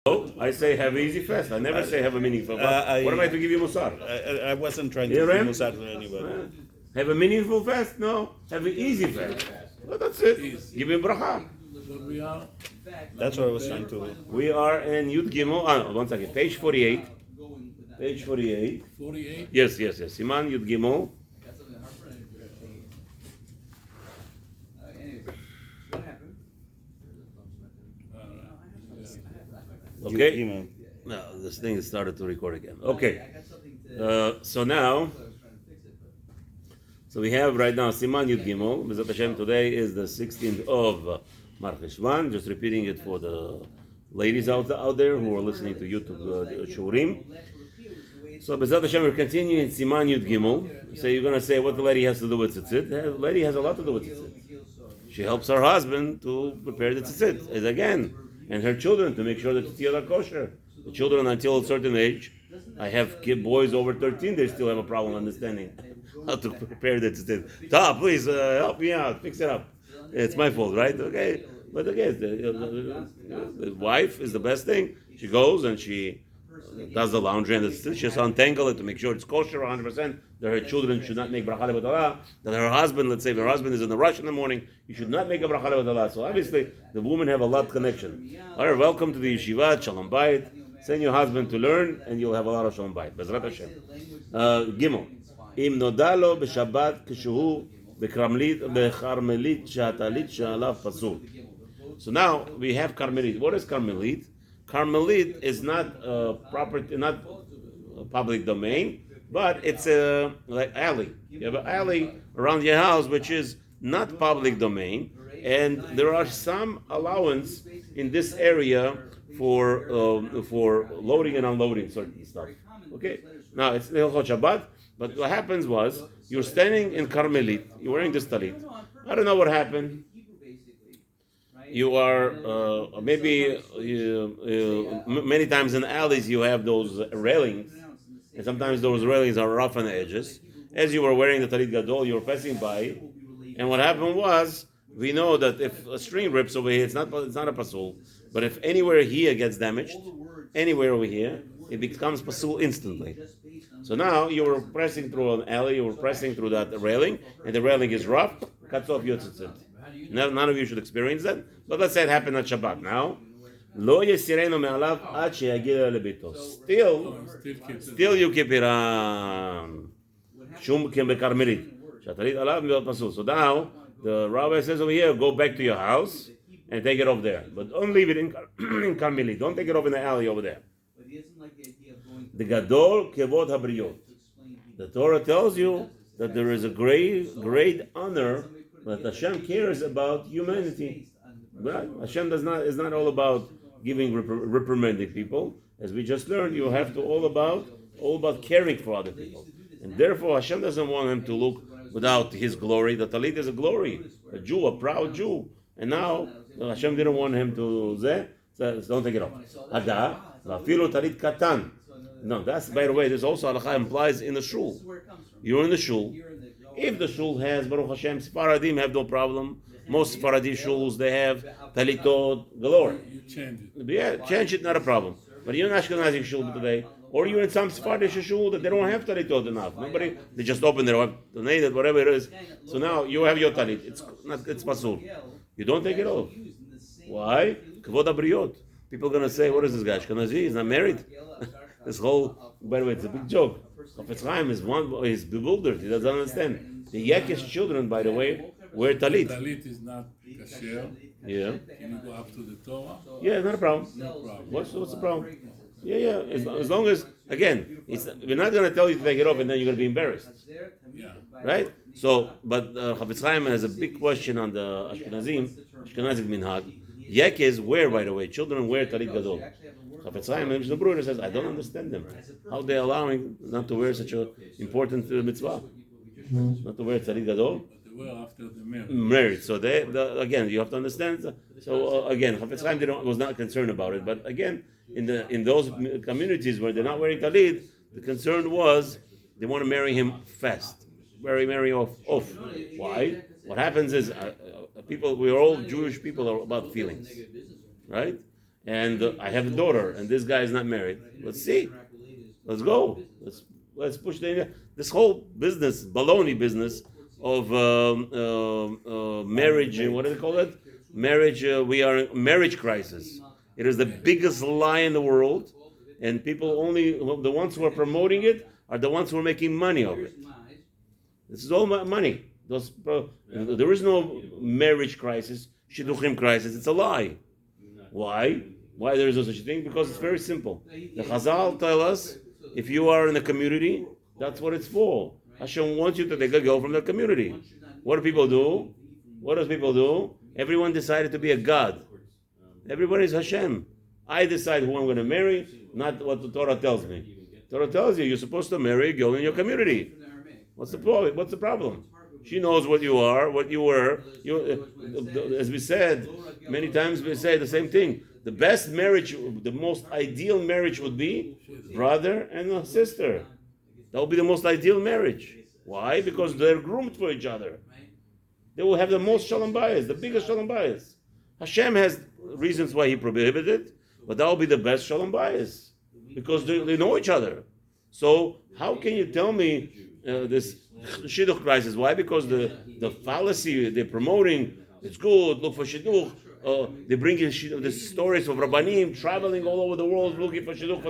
No, I say have an easy fast. I never say have a meaningful fast. What am I to give you musar? I wasn't trying to give Musar to anybody. Have a meaningful fast? No. Have an easy fast. Well, that's it. Give him bracha. That's what I was trying to. We are in Yud Gimel. 1 second. Page 48. Page 48. 48? Yes. Siman Yud Gimel. Okay. No, this thing has started to record again. Okay. So now, we have right now Siman Yud Gimel. B'ezrat Hashem, today is the 16th of Mar Cheshvan. Just repeating it for the ladies out there who are listening to YouTube Shurim. So B'ezrat Hashem, we're continuing Siman Yud Gimel. So you're going to say what the lady has to do with tzitzit. The lady has a lot to do with tzitzit. She helps her husband to prepare the tzitzit, as again, and her children to make sure that tzitzit are kosher. The children until a certain age, I have boys over 13, they still have a problem understanding how to prepare the tzitzit. Ta, please help me out, fix it up. It's my fault, right? Okay, but again, the wife is the best thing. She goes and she does the laundry and she has to untangle it to make sure it's kosher 100%. That her children should not make bracha levatala. That her husband, let's say, if her husband is in the rush in the morning, he should not make a bracha levatala. So obviously, the women have a lot of connection. All right, welcome to the yeshiva, shalom bayit. Send your husband to learn, and you'll have a lot of shalom bayit. B'ezrat Hashem. Gimel. Im nodalo b'shabbat kishuhu b'karmelit shatalit shalav pasul. So now we have Carmelit. What is Carmelit? Carmelit is not property, not public domain, but it's a like alley. You have an alley around your house which is not public domain, and there are some allowance in this area for loading and unloading certain stuff. Okay, now it's Hilchot Shabbat, but what happens was you're standing in Carmelit, you're wearing this talit. I don't know what happened. You are many times in alleys you have those railings, and sometimes those railings are rough on the edges. As you were wearing the talit gadol, you were passing by, and what happened was, we know that if a string rips over here, it's not a pasul, but if anywhere here gets damaged, anywhere over here, it becomes pasul instantly. So now you were pressing through an alley, you were pressing through that railing, and the railing is rough, cuts off your tzitzit. None of you should experience that, but let's say it happened at Shabbat. Now, lo yesirenu me'alav ad sheyagia lebito. Still you keep it on. Shum kem bekarmelit. Shatalit alav mi'ot pasul. So now, the rabbi says over here, go back to your house and take it off there. But don't leave it in Carmelit. Don't take it off in the alley over there. The gadol kevod habriyot. The Torah tells you that there is a great honor that Hashem cares about humanity. Right? Hashem is not all about giving reprimanding people. As we just learned, you have to all about caring for other people. And therefore Hashem doesn't want him to look without his glory. The talit is a glory, a Jew, a proud Jew. And now Hashem didn't want him to so don't take it off. Hada, va'afilu talit katan. No, that's, by the way, there's also halacha implies in the shul. You're in the shul. If the shul has, Baruch Hashem, Sephardim have no problem. Most Sephardi shuls, they have talitot galore. You change it. Yeah, change it, not a problem. But you're in Ashkenazi shul today, or you're in some Sephardi shul that they don't have talitot enough. They just open their donated, whatever it is. So now you have your talit. It's pasul. You don't take it off. Why? Kavod abriyot. People are going to say, what is this guy? Ashkenazi? He's not married? This whole, by the way, it's a big joke. Chafetz Chaim is bewildered. He doesn't understand. The Yekish children, by the way, wear talit. Talit is not kasher. Yeah. Can you go up to the Torah? Yeah, not a problem. No problem. What's the problem? Yeah. As long as, again, we're not going to tell you to take it off and then you're going to be embarrassed. Yeah. Right? So, but Chafetz Chaim has a big question on the Ashkenazic minhag. Yekes wear, by the way, children wear talit gadol. Chafetz Chaim, the Bruder says, I don't understand them. How they allowing not to wear such an important mitzvah? Not to wear talit gadol? They were after the marriage. Married. So again, you have to understand. So again, Chafetz Chaim was not concerned about it. But again, in those communities where they're not wearing talit, the concern was they want to marry him fast. Marry off. Why? What happens is, we're all Jewish people are about feelings. Right? and I have a daughter, and this guy is not married. Let's see. Let's go. Let's push this whole business, baloney business of marriage. What do they call it? Marriage. We are in marriage crisis. It is the biggest lie in the world, and people only the ones who are promoting it are the ones who are making money of it. This is all money. There is no marriage crisis, shidduchim crisis. It's a lie. Why? Why there is no such a thing? Because it's very simple. The Chazal tell us, if you are in the community, that's what it's for. Hashem wants you to take a girl from the community. What do people do? What does people do? Everyone decided to be a god. Everybody is Hashem. I decide who I'm going to marry, not what the Torah tells me. Torah tells you you're supposed to marry a girl in your community. What's the problem? What's the problem? She knows what you are, what you were. As we said many times, we say the same thing. The best marriage, the most ideal marriage would be brother and a sister. That would be the most ideal marriage. Why? Because they're groomed for each other. They will have the most shalom bayis, the biggest shalom bayis. Hashem has reasons why He prohibited it, but that will be the best shalom bayis because they know each other. So how can you tell me this shidduch crisis? Why? Because the fallacy they're promoting, it's good, look for shidduch. They bring in the stories of Rabbanim traveling all over the world looking for shidduch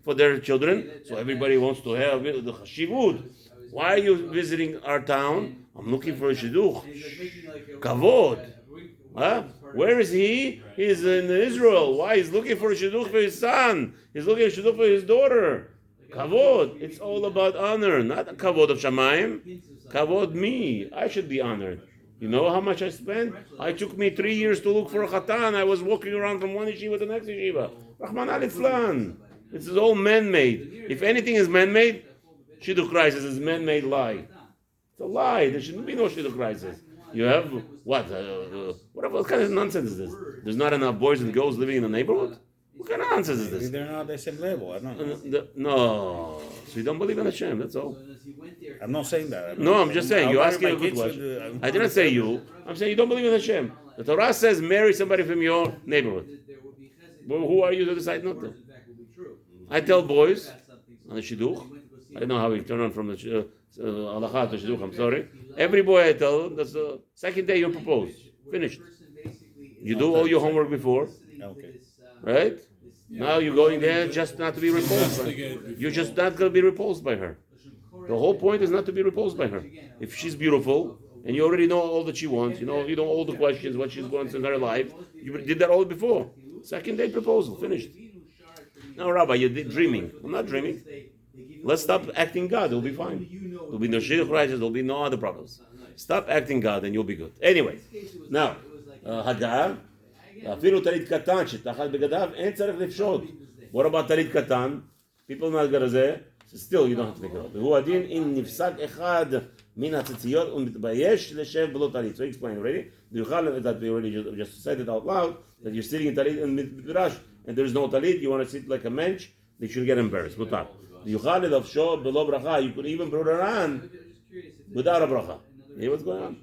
for their children. So everybody wants to have the chashivut. Why are you visiting our town? I'm looking for a shidduch. Kavod. Huh? Where is he? He's in Israel. Why? He's looking for a shidduch for his son. He's looking for a shidduch for his daughter. Kavod. It's all about honor, not a kavod of Shamayim. Kavod me. I should be honored. You know how much I spent? It took me 3 years to look for a chatan. I was walking around from one yeshiva to the next yeshiva. Rahman al-Islan. This is all man-made. If anything is man-made, shidduch crisis is man-made lie. It's a lie. There shouldn't be no shidduch crisis. You have, what kind of nonsense is this? There's not enough boys and girls living in the neighborhood? What kind of nonsense is this? They're not the same level. I don't know. No. So you don't believe in Hashem, that's all. I'm not saying that. No, I'm just saying, you're asking a good question. I didn't say you. I'm saying you don't believe in Hashem. The Torah says marry somebody from your neighborhood. Well, who are you to decide not to? I tell boys on the shidduch, I don't know how we turn on from the halacha to shidduch, I'm sorry. Every boy I tell, that's the second day you propose. Finished. You do all your homework before. Okay. Right? Now you're going there just not to be repulsed. You're just not going to be repulsed by her. The whole point is not to be repulsed by her. If she's beautiful and you already know all that she wants, you know all the questions, what she wants in her life, you did that all before. Second date proposal, finished. Now, Rabbi, you're dreaming. I'm not dreaming. Let's stop acting God. It'll be fine. There'll be no shidduch crisis. There'll be no other problems. Stop acting God and you'll be good. Anyway, now, Hagar. אפילו טלית קטן שתחת בגדיו אין צריך לפשוט. What about טלית קטן? People not gonna say, still you don't have to make it up. והוא הדין אם נפסק אחד מן הציציות ומתבייש לשב בלא טלית. So explain already. יוכל that we already just said it out loud that you're sitting in טלית and מדרש and there's no טלית, you want to sit like a mensch, they should get embarrassed. מותר. יוכל לבשו בלא ברכה. You could even put it on without a bracha. Hear what's going on?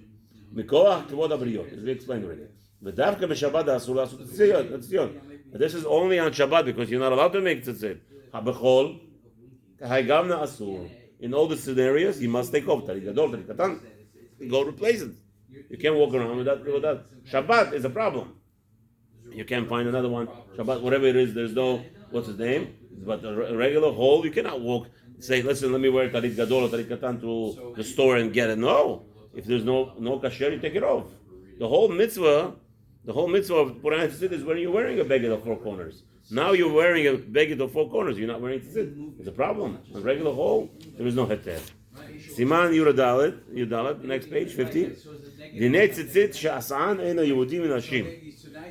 מכוח כבוד הבריות. As we explained already. ודווקא בשבת אסור לעשות ציציות. This is only on Shabbat because you're not allowed to make tzitzit. הבכול, כהיגמנה אסור. In all the scenarios, you must take off. טלית גדול, טלית קטן, go replace it. You can't walk around with that. Shabbat is a problem. You can't find another one. Shabbat, whatever it is, there's no, what's his name? But a regular hole, you cannot walk, say, listen, let me wear talit gadol or talit katan to the store and get it. No. If there's no kasher, you take it off. The whole mitzvah of putting on tzitzit is when you're wearing a beged of four corners. Now you're wearing a beged of four corners. You're not wearing tzitzit. It's a problem. A regular hole, there is no heter. Siman Yudalet, next page, 50.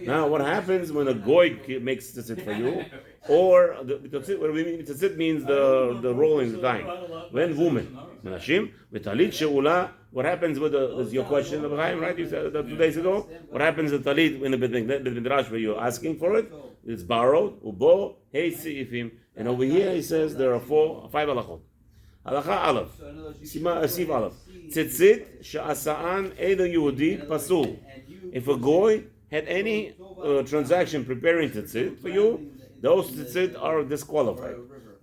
Now, what happens when a goy makes tzitzit for you? Or tzitzit, what we mean tzitzit means the rolling, the time. When woman, menashim, v'talit she'ula. What happens with is your question of Chaim, right? You said that 2 days ago. What happens with talit in the midrash where you're asking for it? It's borrowed. Ubo hey seifim. And over here he says there are 5 halachot. Halacha Aleph. Sif Aleph. Tzitzit she'asa'an edo Yehudi pasul. If a goy had any transaction preparing tzitzit for you, those tzitzit are disqualified.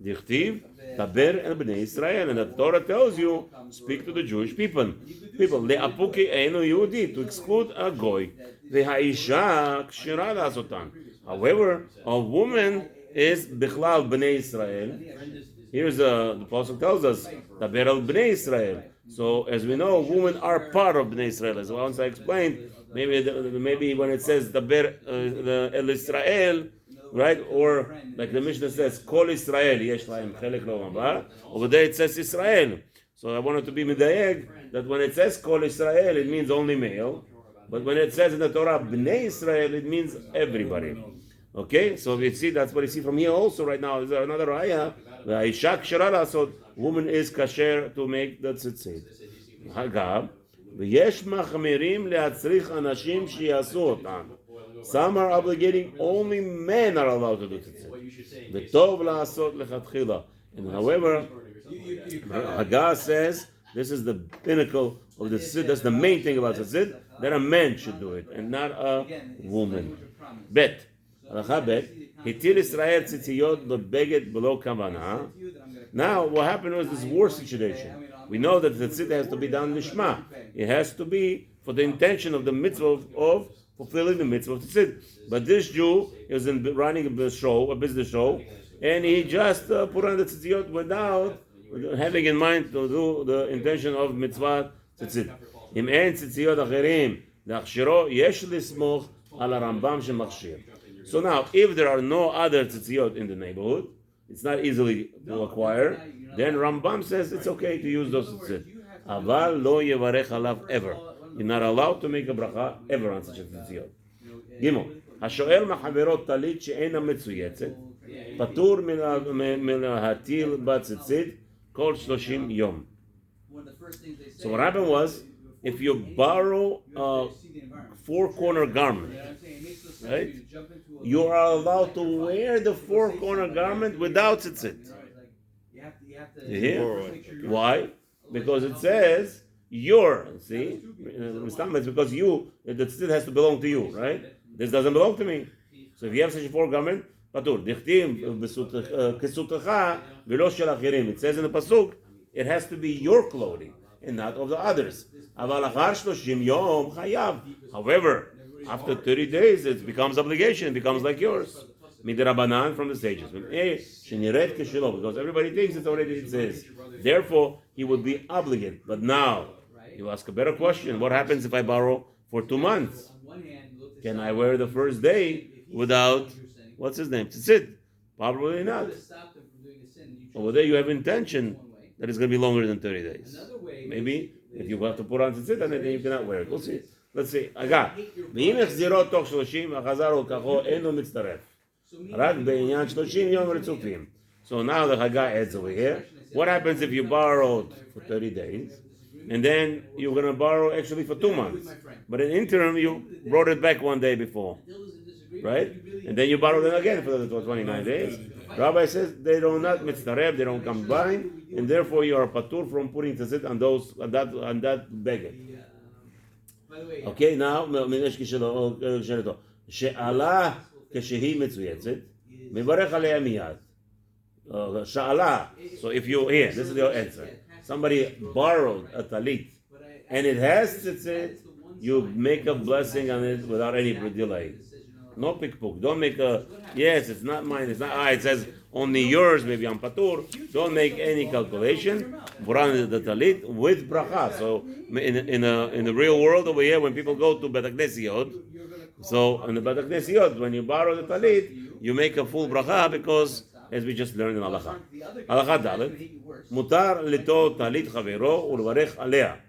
Dichtiv, taber el bnei Israel, and the Torah tells you, speak to the Jewish people. Le'apuki einu Yehudi, to exclude a goy. Ve'ha'isha kshira la'asotan. However, a woman is bichlal bnei Israel. Here's the Apostle tells us, taber el bnei Israel. So, as we know, women are part of bnei Israel. As once I explained, maybe when it says taber el Israel, right? Or like the Mishnah says, Kol Israel, yesh lahem chelek lo. Over there it says Israel. So I wanted to be medayeg that when it says Kol Israel, it means only male. But when it says in the Torah, Bnei Israel, it means everybody. Okay? So we see, that's what you see from here also right now. Is there another ayah? The Ishak Sharala, so woman is kasher to make the tzitzit. Hagab, v'yesh machmirim le'atzrich anashim shiyasu otan. Some are obligating, only men are allowed to do tzitzit. V'tov la'asot lechatchila. And however, Haggah says this is the pinnacle of the tzitzit. That's the main thing about tzitzit. That a man should do it and not a woman. Bet. Halacha bet. Hitil Israel tzitziyot lebeget below kavana. Now, what happened was this war situation. We know that the tzitzit has to be done lishma. It has to be for the intention of the mitzvah of fulfilling the mitzvah of tzitzit. But this Jew is running a business show, and he just put on the tzitzit without having in mind to do the intention of mitzvah tzitzit. Im en tzitzit acherim leachshiro yesh lismoch al Rambam shemachshir. So now, if there are no other tzitzit in the neighborhood, it's not easily to acquire, then Rambam says it's okay to use those tzitzit. Aval lo yevarech alav ever. You're not allowed to make a bracha ever on such a tzitzit. Gimel. השואל מחברו טלית שאינה מצויצת, פטור מלהטיל בציצית כל 30 יום. So what happened was, if you borrow a four-corner garment, right, you are allowed to wear the four-corner garment without tzitzit. Why? Because it says your. See, it's because you. The tzitzit has to belong to you, right? This doesn't belong to me. So if you have such a four-garment, patur. Dichtim kesutecha v'lo shel achirim. It says in the pasuk, it has to be your clothing and not of the others. Aval achar 30 yom chayav. However, after 30 days, it becomes obligation. It becomes like yours. Midrabanan from the sages. Because everybody thinks it's already it says. Therefore, he would be obligated. But now, you ask a better question. What happens if I borrow for 2 months? Can I wear the first day without, what's his name? Tzitzit? Probably not. Over there, you have intention that it's going to be longer than 30 days. Maybe if you have to put on tzitzit, then you cannot wear it. We'll see. Let's see. Aga. ואם החזירו תוך 30, החזר או כחו אינו מצטרף. רק בעניין 30 יום רצופים. So now the Haggah adds over here. What happens if you borrowed for 30 days, and then you're going to borrow actually for 2 months, but in interim you brought it back 1 day before, right? And then you borrowed it again for the 29 days. Rabbi says they do not mitzareb, they don't combine, and therefore you are patur from putting tzitzit on that beggar. Okay, now שאלה כשהיא מצויצת, מברך עליה מיד. שאלה, so if you, here, this is your answer. Somebody borrowed a talit, and it has tzitzit, you make a blessing on it without any delay. No pikpuk. Don't make a, yes, it's not mine, it's not, it says only yours, maybe on patur. Don't make any calculation. Put on the talit with bracha. So in the real world over here, when people go to Bet HaKnesiyot, so in the Bet HaKnesiyot, when you borrow the talit, you make a full bracha because, as we just learned in Halacha. Halacha Dalet, mutar lito talit chavero ulvarech alea.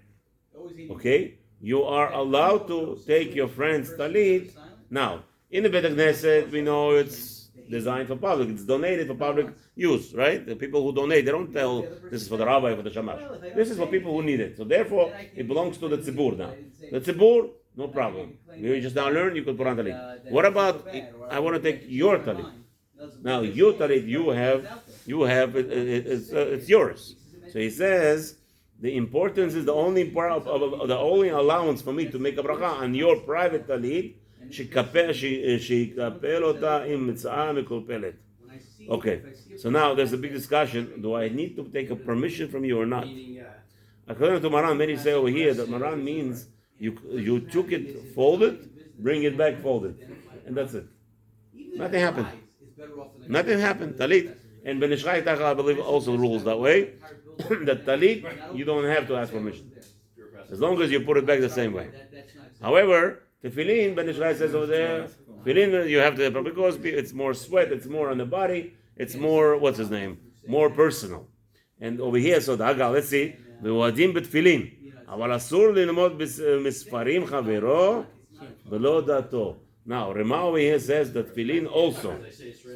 Okay, you are allowed to take your friend's talit. Now, in the Bet HaKnesset, we know it's designed for public. It's donated for public use, right? The people who donate, they don't tell this is for the rabbi, for the shamash. This is for people who need it. So therefore, it belongs to the tzibur now. The tzibur, no problem. We just now learn, you could put on talit. What about, I want to take your talit. Now, your talit, you have it's yours. So he says, the importance is the only part of the only allowance for me to make a bracha on your private talit שיקפל אותה עם מצאה מקולפלת. Okay, so now there's a big discussion. Do I need to take a permission from you or not? According to Maran, many say over here that Maran means you took it folded, bring it back folded. And that's it. Nothing happened. Nothing happened. Talit. And Ben Ishchai Tachal, I believe, also rules that way. That talit, you don't have to ask permission. As long as you put it back the same way. However, tefillin, Ben Ishchai says over there, tefillin, you have to, because it's more sweat, it's more on the body, it's more, what's his name? More personal. And over here, so the Hagal, let's see, ואוהדים בתפילין, אבל אסור ללמוד מספרים חברו ולא דעתו. Now, Rema over here says that tefillin also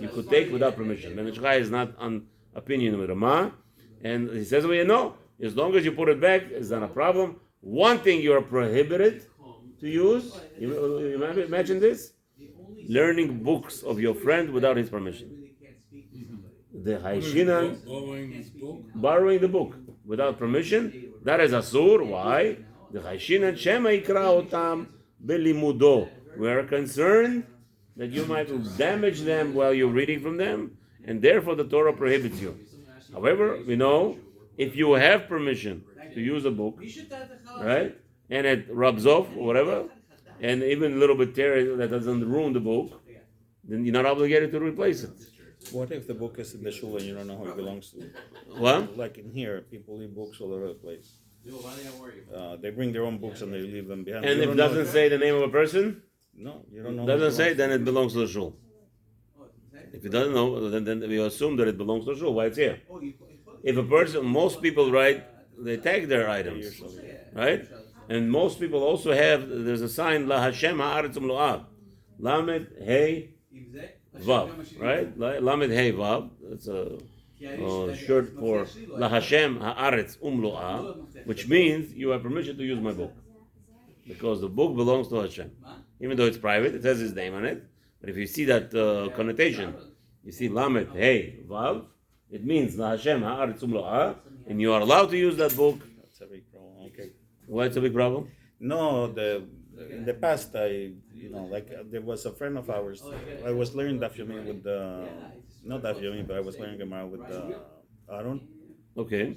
you could take without permission. Ben Ishchai is not on opinion with Rema, and he says over here, no, as long as you put it back, it's not a problem. One thing you are prohibited to use, you imagine this? Learning books of your friend without his permission. The Haishinan, borrowing the book without permission, that is asur. Why? The Haishinan Shema Ikra Otam Belimudo. We are concerned that you might damage them while you're reading from them, and therefore the Torah prohibits you. However, we know if you have permission to use a book, right, and it rubs off or whatever, and even a little bit tear that doesn't ruin the book, then you're not obligated to replace it. What if the book is in the shul and you don't know who it belongs to? What? Like in here, people leave books all over the place. They bring their own books and they leave them behind. And if it doesn't say the name of a person, no, you don't know. Doesn't say, then it belongs to the shul. If it doesn't know, then we assume that it belongs to the shul. Why it's here? If a person, most people write, they tag their items, right? And most people also have. There's a sign La Hashem Haaretz Umlo'ah, Lamed Hey Vav, right? Lamed Hey Vav. It's a short for La Hashem Haaretz Umlo'ah, which means you have permission to use my book because the book belongs to Hashem. Even though it's private, it has his name on it. But if you see that connotation, you see Lamed Hey Vav, it means La Hashem Haaretz Umlo'ah, and you are allowed to use that book. That's a big problem. Okay. Why it's a big problem? No, in the past, there was a friend of ours. I was learning Daf Yomi with not Daf Yomi, but I was learning Gemara with Aaron. Okay.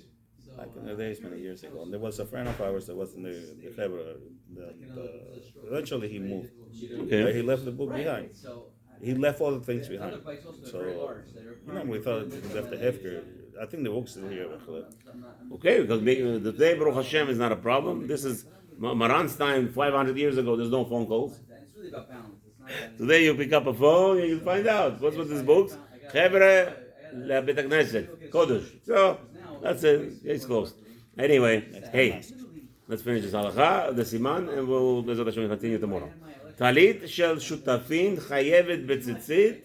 Back in the days, many years ago. And there was a friend of ours that was in the Hebrew. Eventually, he moved. Okay. He left the book behind. He left all the things behind. So, we thought he left the Hefker. I think the book's still here. Okay, because the day Baruch Hashem is not a problem. This is Maran's time 500 years ago. There's no phone calls. Today you pick up a phone and you find out what's with these books. Chevre leBeit HaKnesset Kodesh. So that's it. It's closed. Anyway, hey, let's finish this halacha, the Siman, and we'll continue tomorrow. Talit shel shutafin chayevet betzitzit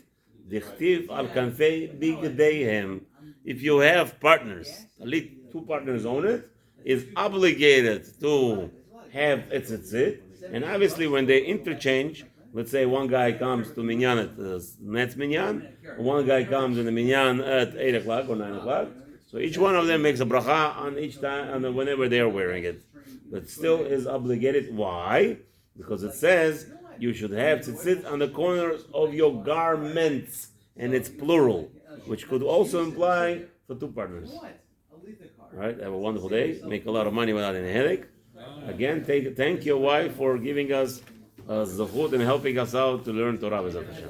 dichtiv al kanfei bigdeihem. If you have partners, talit, two partners own it, is obligated to have tzitzit, and obviously when they interchange, let's say one guy comes to minyan at Netz minyan, one guy comes in the minyan at 8 o'clock or 9 o'clock, so each one of them makes a bracha on each time, and whenever they are wearing it. But still is obligated. Why? Because it says you should have tzitzit on the corners of your garments, and it's plural, which could also imply for two partners. All right, have a wonderful day. Make a lot of money without any headache. Again, thank your wife for giving us zechut and helping us out to learn Torah. B'ezrat Hashem.